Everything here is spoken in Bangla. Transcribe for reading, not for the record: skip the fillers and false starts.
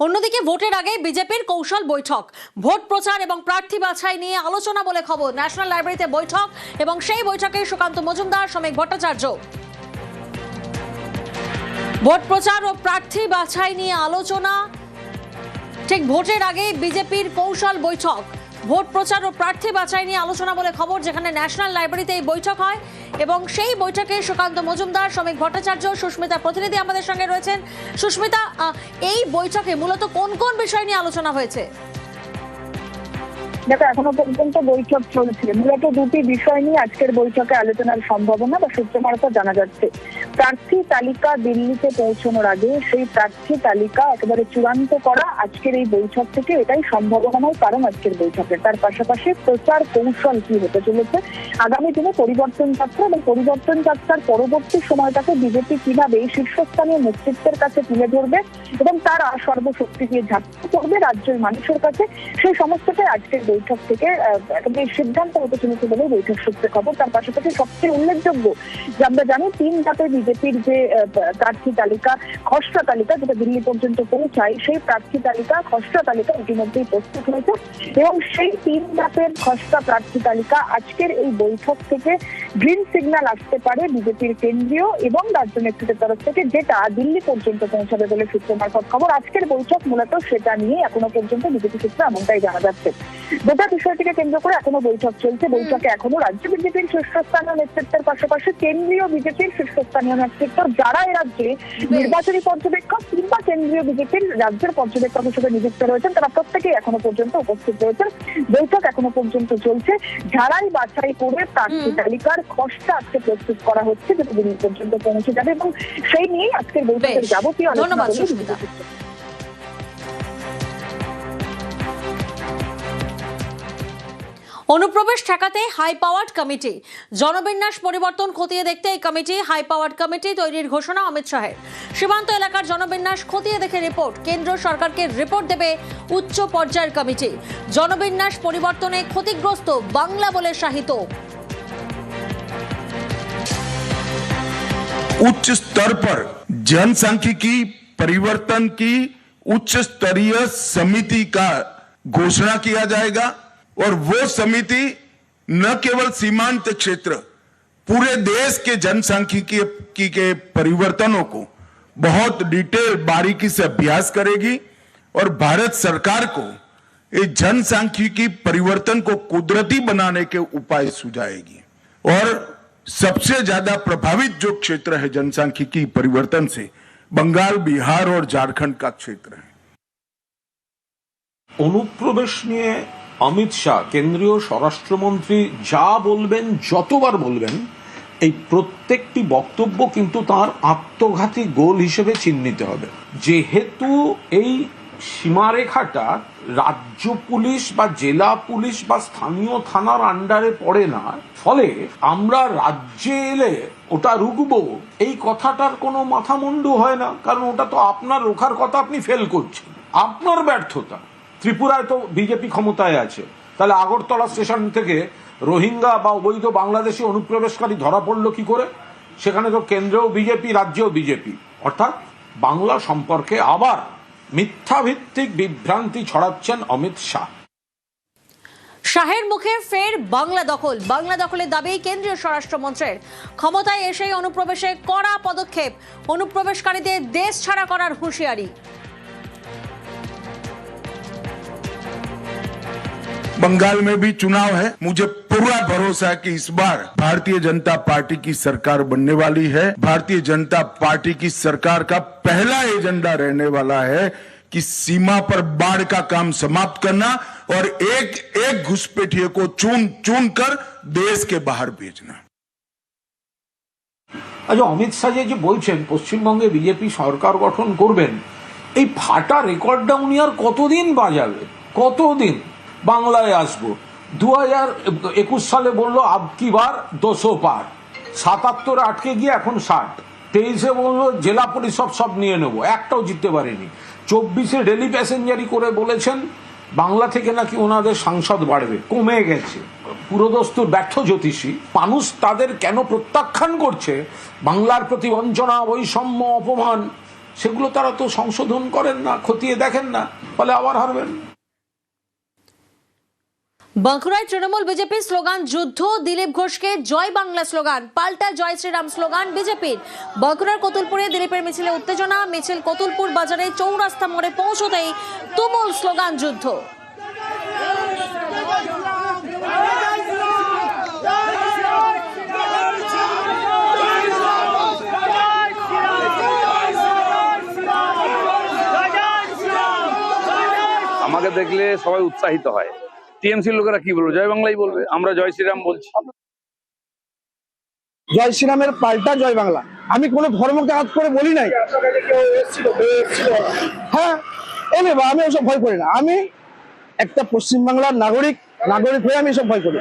অন্যদিকে ভোটের আগে বিজেপির কৌশল বৈঠক, ভোট প্রচার এবং প্রার্থী বাছাই নিয়ে আলোচনা বলে খবর। ন্যাশনাল লাইব্রেরিতে বৈঠক এবং সেই বৈঠকে সুকান্ত মজুমদার, শ্রমিক ভট্টাচার্য। ভোট প্রচার ও প্রার্থী বাছাই নিয়ে আলোচনা, ঠিক ভোটের আগে বিজেপির কৌশল বৈঠক, ভোট প্রচার ও প্রার্থী বাছাই নিয়ে আলোচনা বলে খবর, যেখানে ন্যাশনাল লাইব্রেরিতে এই বৈঠক হয় এবং সেই বৈঠকে সুকান্ত মজুমদার, শ্রমিক ভট্টাচার্য, সুস্মিতা প্রতিনিধি আমাদের সঙ্গে রয়েছেন। সুস্মিতা, এই বৈঠকে মূলত কোন কোন বিষয় নিয়ে আলোচনা হয়েছে? দেখো, এখনো পর্যন্ত বৈঠক চলছে। মূলত দুটি বিষয় নিয়ে আজকের বৈঠকে আলোচনার সম্ভাবনা বা সূত্র মারফত জানা যাচ্ছে। প্রার্থী তালিকা দিল্লিতে পৌঁছানোর আগে সেই প্রার্থী তালিকা একেবারে চূড়ান্ত করা আজকের এই বৈঠক থেকে এটাই সম্ভাবনাময় কারণ আজকের বৈঠকের। তার পাশাপাশি প্রচার কৌশল কি হতে চলেছে, আগামী দিনে পরিবর্তন যাত্রা এবং পরিবর্তন যাত্রার পরবর্তী সময়টাকে বিজেপি কিভাবে শীর্ষস্থানীয় নেতৃত্বের কাছে তুলে ধরবে এবং তার সর্বশক্তি দিয়ে ঝাঁপিয়ে পড়বে রাজ্যের মানুষের কাছে, সেই সমস্তটাই আজকের বৈঠক থেকে একেবারে সিদ্ধান্ত হতে চলেছে বলে বৈঠক সূত্রে খবর। তার পাশাপাশি সবচেয়ে উল্লেখযোগ্য যে আমরা জানি 3 ধাপে বিজেপির যে প্রার্থী তালিকা, খসড়া তালিকা যেটা দিল্লি পর্যন্ত পৌঁছায়, সেই প্রার্থী তালিকা, খসড়া তালিকা ইতিমধ্যেই প্রস্তুত হয়েছে এবং সেই 3 ধাপের খসড়া প্রার্থী তালিকা আজকের এই বৈঠক থেকে গ্রিন সিগন্যাল আসতে পারে বিজেপির কেন্দ্রীয় এবং রাজ্য নেতৃত্বের তরফ থেকে, যেটা দিল্লি পর্যন্ত পৌঁছাবে বলে সূত্র মারফত খবর। আজকের বৈঠক মূলত সেটা নিয়ে এখনো পর্যন্ত বিজেপি সূত্রে এমনটাই জানা যাচ্ছে। গোটা বিষয়টিকে কেন্দ্র করে এখনো বৈঠক চলছে। বৈঠকে এখনো রাজ্য বিজেপির শীর্ষস্থানীয় নেতৃত্বের পাশাপাশি কেন্দ্রীয় বিজেপির শীর্ষস্থানীয় নেতৃত্ব, যারা এ রাজ্যে নির্বাচনী পর্যবেক্ষক কিংবা কেন্দ্রীয় বিজেপির রাজ্যের পর্যবেক্ষক হিসেবে নিযুক্ত রয়েছেন, তারা প্রত্যেকেই এখনো পর্যন্ত উপস্থিত রয়েছেন। বৈঠক এখনো পর্যন্ত চলছে। যারাই বাছাই করে প্রার্থী তালিকার খসড়া আজকে প্রস্তুত করা হচ্ছে, যেটা দিল্লি পর্যন্ত পৌঁছে যাবে এবং সেই নিয়েই আজকের বৈঠকের যাবতীয় আলোচনা করবে। অনুপ্রবেশ ঠেকাতে হাই পাওয়ার্ড কমিটি, জনবিন্যাস পরিবর্তন খতিয়ে দেখতে এই কমিটি, হাই পাওয়ার্ড কমিটি তৈরির ঘোষণা অমিত শাহের। সীমান্ত এলাকার জনবিন্যাস খতিয়ে দেখে রিপোর্ট, কেন্দ্র সরকারকে রিপোর্ট দেবে উচ্চ পর্যায়ের কমিটি। জনবিন্যাস পরিবর্তনে ক্ষতিগ্রস্ত বাংলা বলে শাহিত। उच्च स्तर पर जनसांख्यिकी परिवर्तन की उच्च स्तरीय समिति का घोषणा किया जाएगा और वो समिति न केवल सीमांत क्षेत्र, पूरे देश के जनसांख्यिकी के परिवर्तनों को बहुत डिटेल बारीकी से अभ्यास करेगी और भारत सरकार को इस जनसांख्यिकी परिवर्तन को कुदरती बनाने के उपाय सुझाएगी। और सबसे ज्यादा प्रभावित जो क्षेत्र है जनसांख्यिकी परिवर्तन से, बंगाल, बिहार और झारखंड का क्षेत्र है। অনুপ্রবেশ নিয়ে অমিত শাহ কেন্দ্রীয় স্বরাষ্ট্রমন্ত্রী যা বলবেন, যতবার বলবেন, এই প্রত্যেকটি বক্তব্য কিন্তু তার আত্মঘাতী গোল হিসেবে চিহ্নিত হবে। যেহেতু এই সীমারেখাটা রাজ্য পুলিশ বা জেলা পুলিশ বা স্থানীয় থানার আন্ডারে পড়ে না, ফলে আমরা রাজ্যে এলে ওটা রুখবো এই কথাটার কোনো মাথামুন্ডু হয় না। কারণ ওটা তো আপনার রোখার কথা আপনি ফেল করছেন, আপনার ব্যর্থতা। ত্রিপুরায় তো বিজেপি ক্ষমতায় আছে, তাহলে আগরতলা স্টেশন থেকে রোহিঙ্গা বা অবৈধ বাংলাদেশি অনুপ্রবেশকারী ধরা পড়লো কি করে? সেখানে তো কেন্দ্রেও বিজেপি, রাজ্যেও বিজেপি। অর্থাৎ বাংলা সম্পর্কে আবার মিথ্যাভিত্তিক বিভ্রান্তি ছড়াচ্ছেন অমিত শাহ। শাহের মুখে ফের বাংলা দখল, বাংলা দখলের দাবি কেন্দ্রীয় স্বরাষ্ট্রমন্ত্রীর। ক্ষমতায় এসেই অনুপ্রবেশে কড়া পদক্ষেপ, অনুপ্রবেশকারীদের দেশ ছাড়া করার হুঁশিয়ারি। बंगाल में भी चुनाव है, मुझे पूरा भरोसा है कि इस बार भारतीय जनता पार्टी की सरकार बनने वाली है। भारतीय जनता पार्टी की सरकार का पहला एजेंडा रहने वाला है कि सीमा पर बाढ़ का काम समाप्त करना और एक एक घुसपैठिए को चुन चुन कर देश के बाहर भेजना। আচ্ছা, অমিত শাহ যে বলছেন পশ্চিমবঙ্গে বিজেপি সরকার গঠন করবেন, এই ফাটা রেকর্ডটা উনি আর কতদিন বাজাবে? কতদিন বাংলায় আসবো? 2021 সালে বললো আবকি বার 200 পার, 77 আটকে গিয়ে এখন 60, 23-এ বললো জেলা পরিষদ সব নিয়ে নেবো, একটাও জিততে পারেনি। 24-এ ডেলি প্যাসেঞ্জারি করে বলেছেন বাংলা থেকে নাকি ওনাদের সাংসদ বাড়বে, কমে গেছে। পুরোদস্তুর ব্যর্থ জ্যোতিষী মানুষ তাদের কেন প্রত্যাখ্যান করছে? বাংলার প্রতি বঞ্চনা, বৈষম্য, অপমান, সেগুলো তারা তো সংশোধন করেন না, খতিয়ে দেখেন না, ফলে আবার হারবেন। বাঁকুড়ায় তৃণমূল বিজেপির স্লোগান যুদ্ধ, দিলীপ ঘোষকে জয় বাংলা স্লোগান, পাল্টা জয় শ্রীরাম স্লোগান বিজেপির। বাঁকুড়ার কতুলপুরে দিলীপের মিছিলে উত্তেজনা, মিছিল কতুলপুর বাজারে চৌরাস্তা মোড়ে পৌঁছতেই তুমুল স্লোগান যুদ্ধ। আমাকে দেখলে সবাই উৎসাহিত হয়। টিএমসির লোকেরা কি বলবে? জয় বাংলাই বলবে। আমরা জয় শ্রীরাম বলছি। জয় শ্রীরামের পাল্টা জয় বাংলা। আমি কোনো ধর্মকে হাত করে বলি নাই। হ্যাঁ এনে বা আমি ওসব ভয় করি না। আমি একটা পশ্চিমবাংলার নাগরিক হয়ে আমি এসব ভয় করি।